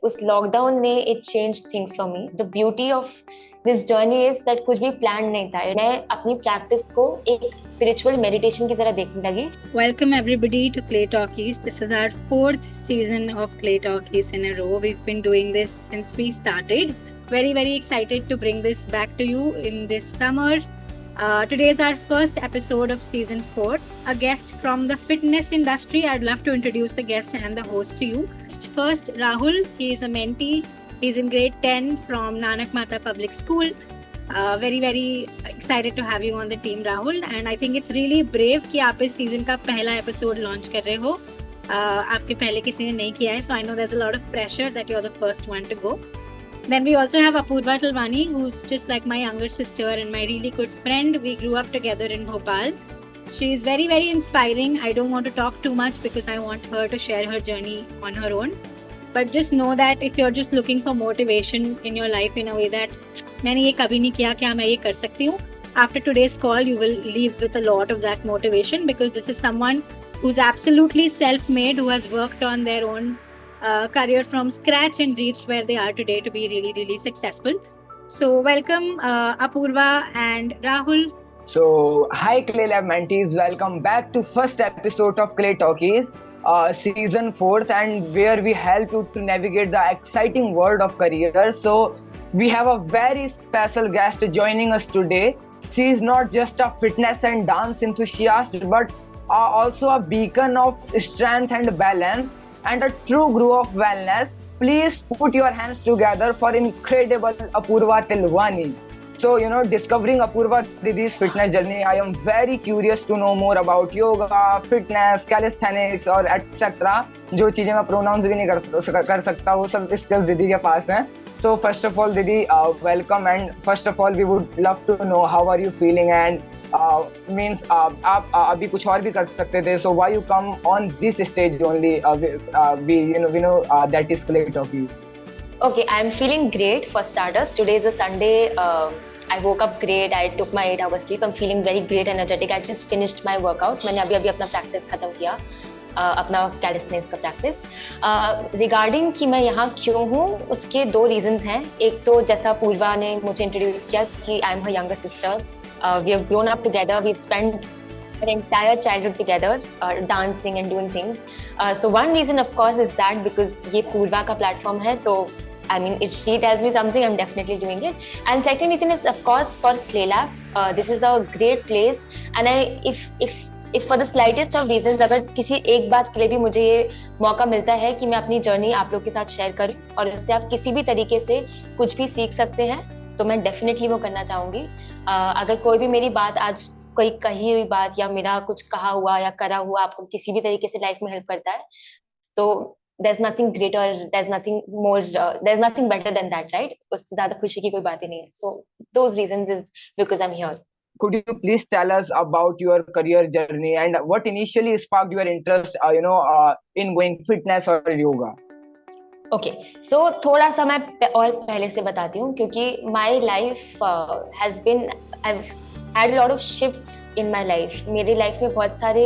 उस लॉकडाउन ने it change things for me. The beauty of this journey is that कुछ भी plan नहीं था. मैं अपनी प्रैक्टिस को एक स्पिरिचुअल मेडिटेशन की तरह देखने लगी. Welcome everybody to Clay Talkies. This is our 4th season of Clay Talkies in a row. We've been doing this since we started. Very excited to bring this back to you in this summer. Today is our first episode of season 4. A guest from the fitness industry. I'd love to introduce the guest and the host to you. First, Rahul. He is a mentee. He's in grade 10 from Nanak Mata Public School. Very excited to have you on the team, Rahul. And I think it's really brave कि आप इस season का पहला episode launch कर रहे हो. आपके पहले किसी ने नहीं किया है, so I know there's a lot of pressure that you're the first one to go. Then we also have Apurva Talwani, who's just like my younger sister and my really good friend. We grew up together in Bhopal. She is very inspiring. I don't want to talk too much because I want her to share her journey on her own. But just know that if you're just looking for motivation in your life in a way that मैंने ये कभी नहीं किया, क्या मैं ये कर सकती हूँ? After today's call, you will leave with a lot of that motivation because this is someone who's absolutely self-made, who has worked on their own career from scratch and reached where they are today to be really successful. So welcome Apurva and Rahul. So hi Clay Lab mentees, welcome back to first episode of Clay Talkies, season 4th, and where we help you to navigate the exciting world of career. So we have a very special guest joining us today. She is not just a fitness and dance enthusiast, but also a beacon of strength and balance, and a true guru of wellness. Please put your hands together for incredible Apurva Talwani. So, discovering Apurva Didi's fitness journey, I am very curious to know more about yoga, fitness, calisthenics और etc. जो चीजें मैं pronounce भी नहीं कर सकता, वो सब स्किल्स दीदी के पास हैं. So first of all, Didi, welcome, and first of all, we would love to know how are you feeling, and means आप अभी कुछ और भी कर सकते थे. So why you come on this stage only? We know that is Clay Talkies. Okay, I'm feeling great for starters. Today is a Sunday. I woke up great. I took my 8 hours sleep. I'm feeling very great, energetic. I just finished my workout. मैंने अभी अपना practice खत्म किया, अपना calisthenics का practice. Regarding कि मैं यहाँ क्यों हूँ, उसके 2 रीजंस हैं. एक तो जैसा पूर्वा ने मुझे इंट्रोड्यूस किया कि I am her younger sister. We have grown up together. We've spent our entire childhood together, dancing and doing things. So one reason, of course, is that because ये पूर्वा का platform है, तो I mean, if she tells me something, I'm definitely doing it. And second reason is, of course, for Clay Lab. This is a great place, and if for the slightest of reasons, अगर किसी एक बात के लिए भी मुझे ये मौका मिलता है कि मैं अपनी जर्नी आप लोग के साथ शेयर करूं और उससे आप किसी भी तरीके से कुछ भी सीख सकते हैं, तो मैं डेफिनेटली वो करना चाहूंगी. अगर कोई भी मेरी बात आज कोई कही हुई बात या मेरा कुछ कहा हुआ या करा हुआ आपको किसी भी तरीके से लाइफ में हेल्प करता है, तो there's nothing greater, there's nothing more, there's nothing better than that, right? उससे ज्यादा खुशी की कोई बात ही नहीं है. So those reasons is because I'm here. Could you please tell us about your career journey and what initially sparked your interest, in going fitness or yoga? Okay, so थोड़ा सा मैं और पहले से बताती हूँ, क्योंकि my life has been, I've had a lot of shifts in my life. मेरी लाइफ में बहुत सारे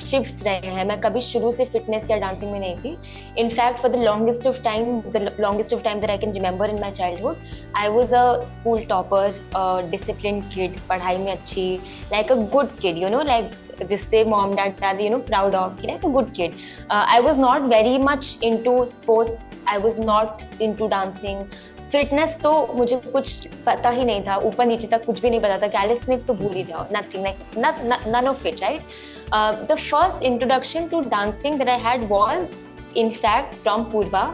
shifts रहे हैं. मैं कभी शुरू से फिटनेस या डांसिंग में नहीं थी. In fact, for the longest of time that I can remember in my childhood, I was a school topper, a disciplined kid, पढ़ाई में अच्छी, like a good kid, like जिससे mom dad are proud of, like a good kid. I was not very much into sports. I was not into dancing. Fitness तो मुझे कुछ पता ही नहीं था, ऊपर नीचे तक कुछ भी नहीं पता था. कैलिस्थेनिक्स तो भूल ही जाओ, nothing, like none of it, right? The first introduction to dancing that I had was in fact from Purva.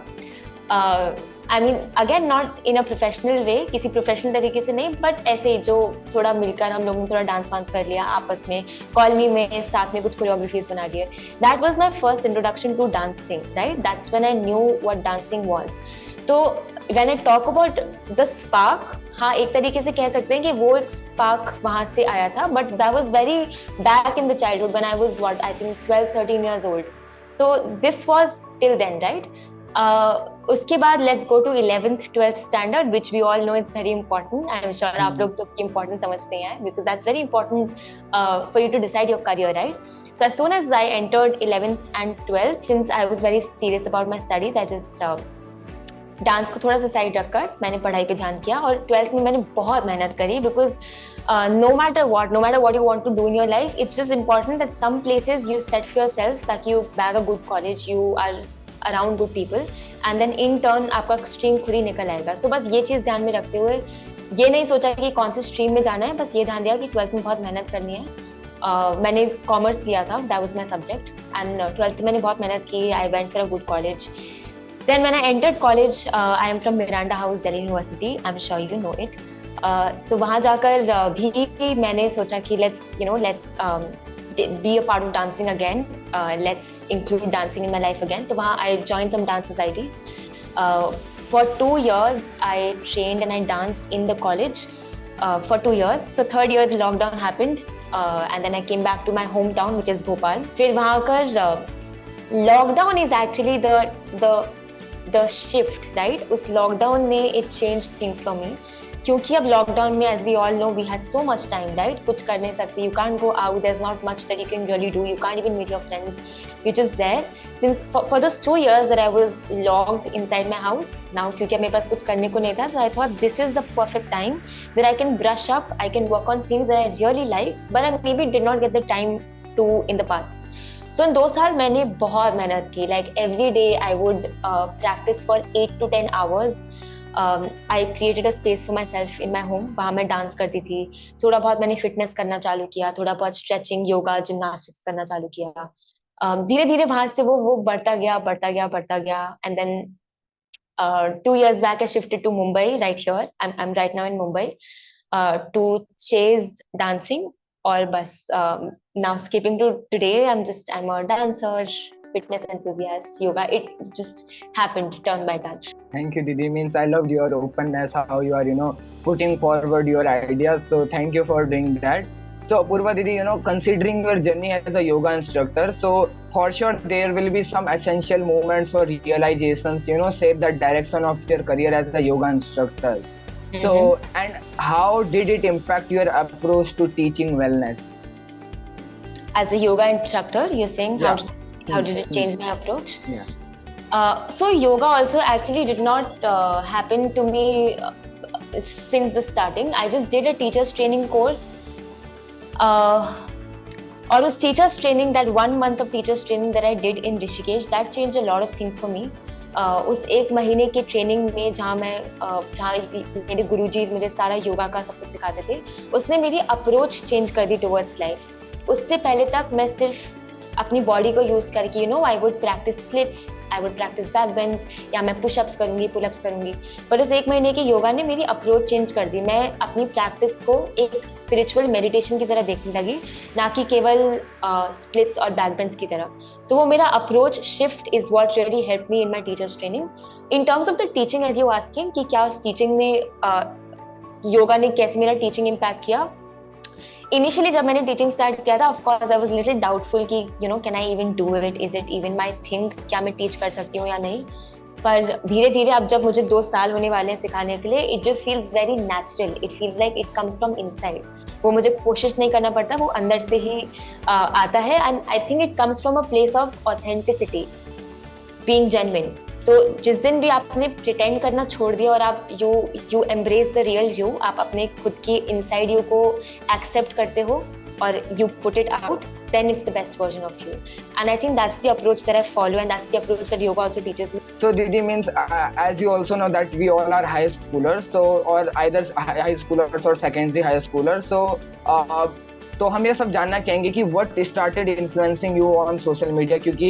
I mean, again, not in a professional way, किसी प्रोफेशनल तरीके से नहीं, बट ऐसे जो थोड़ा मिलकर हम लोगों ने थोड़ा डांस वांस कर लिया आपस में, कॉलोनी में साथ में कुछ कोरियोग्राफीज बना लिए. That was my first introduction to dancing, right? That's when I knew what dancing was. तो when I talk about the spark, हाँ, एक तरीके से कह सकते हैं कि वो एक spark वहाँ से आया था, but that was very back in the childhood when I was I think 12-13 years old. So this was till then, right? उसके बाद let's go to 11th 12th standard, which we all know it's very important. I am sure आप लोग तो उसकी importance समझते हैं, because that's very important for you to decide your career, right? So as soon as I entered 11th and 12th, since I was very serious about my studies, I just dance को थोड़ा सा side रखकर मैंने पढ़ाई पे ध्यान किया और 12th में मैंने बहुत मेहनत करी because no matter what you want to do in your life, it's just important that some places you set for yourself ताकि you bag a good college, you are around good people and then in turn आपका stream खुद ही निकल आएगा. So बस ये चीज़ ध्यान में रखते हुए ये नहीं सोचा कि कौन से स्ट्रीम में जाना है, बस ये ध्यान दिया कि 12th में बहुत मेहनत करनी है. मैंने कॉमर्स लिया था, that was my subject, and 12th में मैंने बहुत मेहनत की. I went for a good college. Then when I entered college, I am from Miranda House, Delhi University. I'm sure you know it. तो वहाँ जाकर भी मैंने सोचा कि let's be a part of dancing again. Let's include dancing in my life again. तो वहाँ I joined some dance society. For 2 years, I trained and I danced in the college for 2 years. The third year, the lockdown happened. And then I came back to my hometown, which is Bhopal. फिर वहाँ कर lockdown is actually the shift, right? उस lockdown ने it changed things for me. क्योंकि अब lockdown में, as we all know, we had so much time, right? कुछ कर नहीं सकते. You can't go out. There's not much that you can really do. You can't even meet your friends. You're just there. Since for those 2 years that I was locked inside my house, now क्योंकि मेरे पास कुछ करने को नहीं था, so I thought this is the perfect time that I can brush up. I can work on things that I really like, but I maybe did not get the time to in the past. So in 2 साल मैंने बहुत मेहनत की. Like every day I would practice for 8 to 10 hours. I created a space for myself in my home. वहाँ मैं dance करती थी. थोड़ा बहुत मैंने फिटनेस करना चालू किया. थोड़ा बहुत स्ट्रेचिंग, योगा, जिम्नास्टिक्स करना चालू किया. धीरे धीरे वहां से वो बढ़ता गया. And then 2 years back I shifted to Mumbai, right here. I'm right now in Mumbai to chase dancing. और बस now skipping to today, I'm a dancer, fitness enthusiast, yoga. It just happened turn by turn. Thank you, Didi. Means I loved your openness, how you are, putting forward your ideas. So thank you for doing that. So Apurva Didi, considering your journey as a yoga instructor, so for sure there will be some essential moments or realizations, shape the direction of your career as a yoga instructor. Mm-hmm. So, and how did it impact your approach to teaching wellness? As a yoga instructor, you're saying, yeah. How did it change my approach? Yeah. So yoga also actually did not happen to me since the starting. I just did a teacher's training course. Or was teacher's training, that 1 month of teacher's training that I did in Rishikesh, that changed a lot of things for me. उस 1 महीने की training में जहाँ मेरे गुरुजी मुझे सारा योगा का सब कुछ सिखाते थे, उसने मेरी अप्रोच चेंज कर दी टुवर्ड्स लाइफ. उससे पहले तक मैं सिर्फ अपनी बॉडी को यूज करके I would practice splits, I would practice back bends, या मैं पुशअप्स करूंगी, पुलअप्स करूंगी. पर उस 1 महीने की योगा ने मेरी अप्रोच चेंज कर दी. मैं अपनी प्रैक्टिस को एक स्पिरिचुअल मेडिटेशन की तरह देखने लगी, ना कि केवल स्प्लिट्स और बैक बेंड्स की तरह. तो वो मेरा approach shift is what really help me in my teachers training. In terms of the teaching, as you asking कि क्या उस टीचिंग ने योगा ने कैसे मेरा टीचिंग इम्पैक्ट किया. इनिशियली जब मैंने टीचिंग स्टार्ट किया था, of course I was little doubtful कि can I even do it, is it even my thing, क्या मैं टीच कर सकती हूँ या नहीं. पर धीरे धीरे अब जब मुझे 2 साल होने वाले हैं सिखाने के लिए, it just feels very natural. It feels like it comes from inside. वो मुझे कोशिश नहीं करना पड़ता, वो अंदर से ही आता है. And I think it comes from a place of authenticity, being genuine. तो जिस दिन भी आपने प्रिटेंड करना छोड़ दिया और आप you embrace the real you, आप अपने खुद की इनसाइड यू को एक्सेप्ट करते हो और you put it out, then it's the best version of you. And I think that's the approach that I follow, and that's the approach that yoga also teaches me. So Didi, means as you also know that we all are high schoolers, so or either high schoolers or secondary high schoolers. So तो हम ये सब जानना चाहेंगे कि what started influencing you on social media, क्योंकि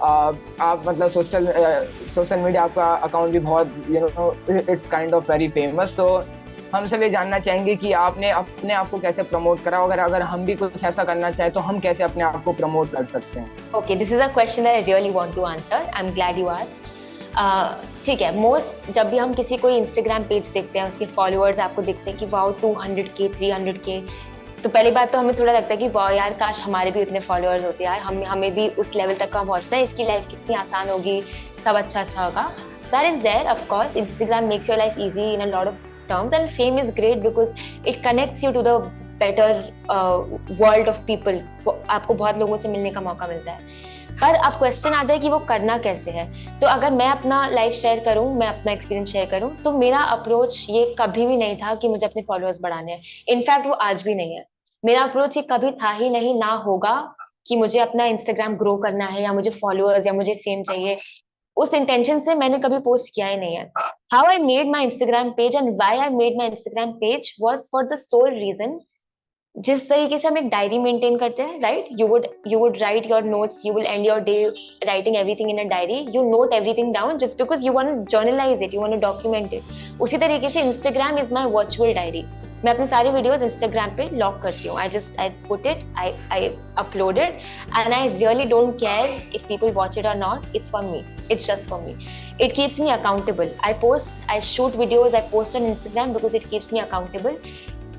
आप मतलब सोशल मीडिया आपका अकाउंट भी बहुत it's kind of very famous. तो हम सब ये जानना चाहेंगे कि आपने अपने आप को कैसे प्रमोट करा. अगर हम भी कुछ ऐसा करना चाहे तो हम कैसे अपने आप को प्रमोट कर सकते हैं. Okay, this is a question that I really want to answer. I am glad you asked. ठीक है, मोस्ट जब भी हम किसी कोई इंस्टाग्राम पेज देखते हैं, उसके फॉलोअर्स आपको दिखते हैं कि वाओ 200K 300K, तो पहली बात तो हमें थोड़ा लगता है कि वाह यार, काश हमारे भी उतने फॉलोअर्स होते यार, हमें भी उस लेवल तक का पहुंचना है, इसकी लाइफ कितनी आसान होगी, सब अच्छा होगा. That is there, of course. Instagram makes your life easy in a lot of terms, and fame is great because it connects you to the better world of people. आपको बहुत लोगों से मिलने का मौका मिलता है. पर अब क्वेश्चन आता है कि वो करना कैसे है। तो अगर मैं अपना लाइफ शेयर करूं, मैं अपना एक्सपीरियंस शेयर करूं, तो मेरा अप्रोच ये कभी भी नहीं था कि मुझे अपने फॉलोअर्स बढ़ाने हैं। इनफैक्ट वो आज भी नहीं है। मेरा अप्रोच ये कभी था ही नहीं, ना होगा कि मुझे अपना इंस्टाग्राम ग्रो करना है या मुझे फॉलोअर्स या मुझे फेम चाहिए। उस इंटेंशन से मैंने कभी पोस्ट किया ही नहीं है। How I made my Instagram page and why I made my Instagram page was for the sole reason, जिस तरीके से हम एक डायरी मेंटेन करते हैं, right, you would write your notes, you will end your day writing everything in a diary, you note everything down just because you want to journalise it, you want to document it. उसी तरीके से Instagram is my virtual diary. मैं अपने सारे videos Instagram पे lock करती हूँ। I put it, I upload it, and I really don't care if people watch it और not. It's for me, it's just for me. It keeps me accountable. I shoot videos, I post on Instagram because it keeps me accountable.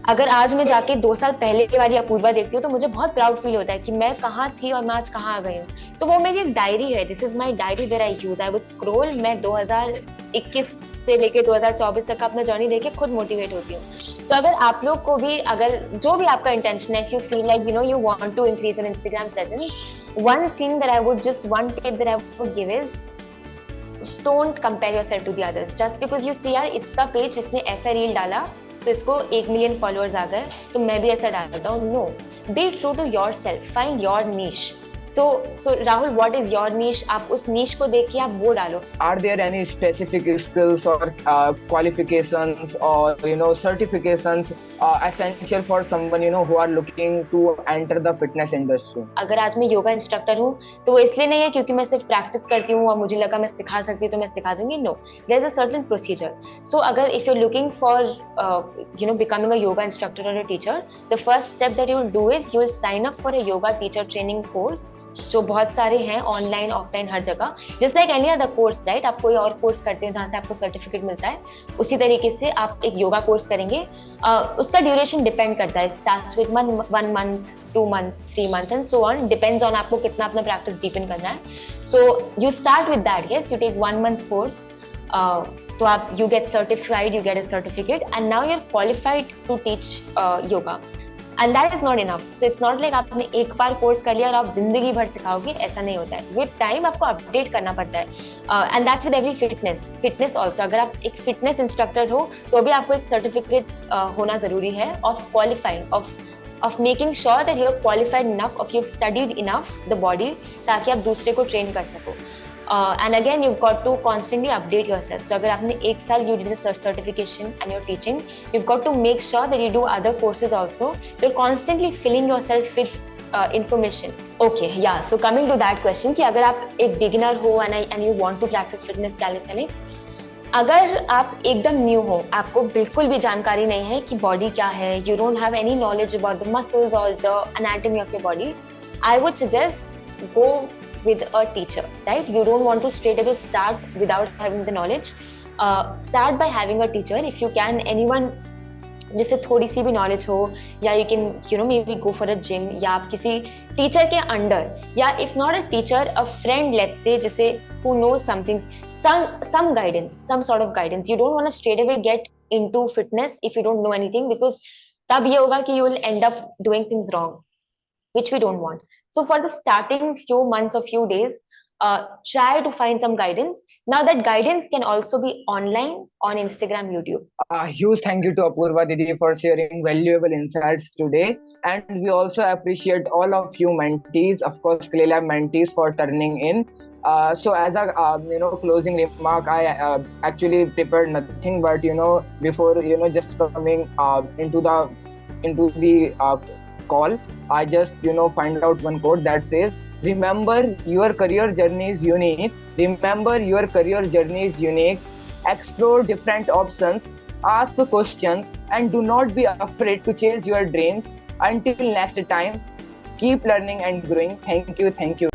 अगर आज मैं जाके 2 साल पहले वाली अपूर्वा देखती हूँ तो मुझे बहुत प्राउड फील होता है कि मैं कहाँ थी और मैं आज कहाँ आ गई हूँ। तो वो मेरी एक डायरी है, this is my diary where I use, I would scroll. मैं 2021 से लेके 2024 तक का अपना जर्नी देखे खुद मोटिवेट होती हूँ। तो अगर आप लोग को भी, अगर जो भी आपका इंटेंशन है, if you feel like you want to increase your Instagram presence, one tip that I would give is don't compare yourself to the others just because you see यार इसका पेज, इसने ऐसा रील डाला तो इसको 1 million followers आ गए तो मैं भी ऐसा डालता हूँ। No, be true to yourself, find your niche. So Rahul, what is your niche? आप उस niche को देख के आप वो डालो। Are there any specific skills or qualifications or certifications essential for someone who are looking to enter the fitness industry? अगर आज मैं योगा इंस्ट्रक्टर हूँ तो वो इसलिए नहीं है क्योंकि मैं सिर्फ प्रैक्टिस करती हूँ और मुझे लगा मैं सिखा सकती हूँ तो मैं सिखा दूंगी। No, there is a certain procedure. So अगर if you are looking for becoming a yoga instructor और a teacher, the first step that you will do is you will sign up for a yoga teacher training course, जो बहुत सारे हैं online offline हर जगह। Just like any other course, right, आप कोई और कोर्स करते हो जहाँ से आपको सर्टिफिकेट मिलता है, उसी तरीके से आप एक योगा कोर्स करेंगे। उसका ड्यूरेशन डिपेंड करता है, starts with 1 month, 2 months, 3 months and so on, depends on आपको कितना अपना प्रैक्टिस डीपन करना है। So you start with that, yes, you take 1 month course, तो आप you get certified, you get a certificate and now you are qualified to teach yoga. And that is not enough. So it's not like आपने एक बार course कर लिया और आप जिंदगी भर सिखाओगे, ऐसा नहीं होता है। विद टाइम आपको अपडेट करना पड़ता है, and that's with every fitness also. अगर आप एक फिटनेस इंस्ट्रक्टर हो तो भी आपको एक सर्टिफिकेट होना जरूरी है of qualifying, of making sure that you are qualified enough, of you've studied enough the body, ताकि आप दूसरे को ट्रेन कर सको। And again, you've got to constantly update yourself. So अगर आपने 1 साल you did the certification and you're teaching, you've got to make sure that you do other courses also. You're constantly filling yourself with information. Okay, yeah. So coming to that question कि अगर आप एक beginner हो and you want to practice fitness calisthenics, अगर आप एकदम new हो, आपको बिल्कुल भी जानकारी नहीं है कि बॉडी क्या है, you don't have any knowledge about the muscles or the anatomy of your body, I would suggest go with a teacher, right? You don't want to straight away start without having the knowledge. Start by having a teacher if you can, anyone जिससे थोड़ी सी भी knowledge हो, या you can maybe go for a gym, या आप किसी teacher के under, या if not a teacher, a friend let's say, जिसे who knows something, some guidance, some sort of guidance. You don't want to straight away get into fitness if you don't know anything, because तब ये होगा कि you will end up doing things wrong, which we don't want. So for the starting few months or few days, try to find some guidance. Now that guidance can also be online on Instagram, YouTube. Huge thank you to Apurva Didi for sharing valuable insights today, and we also appreciate all of you mentees, of course ClayLab mentees, for turning in. So as a closing remark, I actually prepared nothing but before just coming into the call, I just find out one quote that says, remember your career journey is unique. Remember your career journey is unique. Explore different options, ask questions, and do not be afraid to chase your dreams. Until next time, keep learning and growing. Thank you.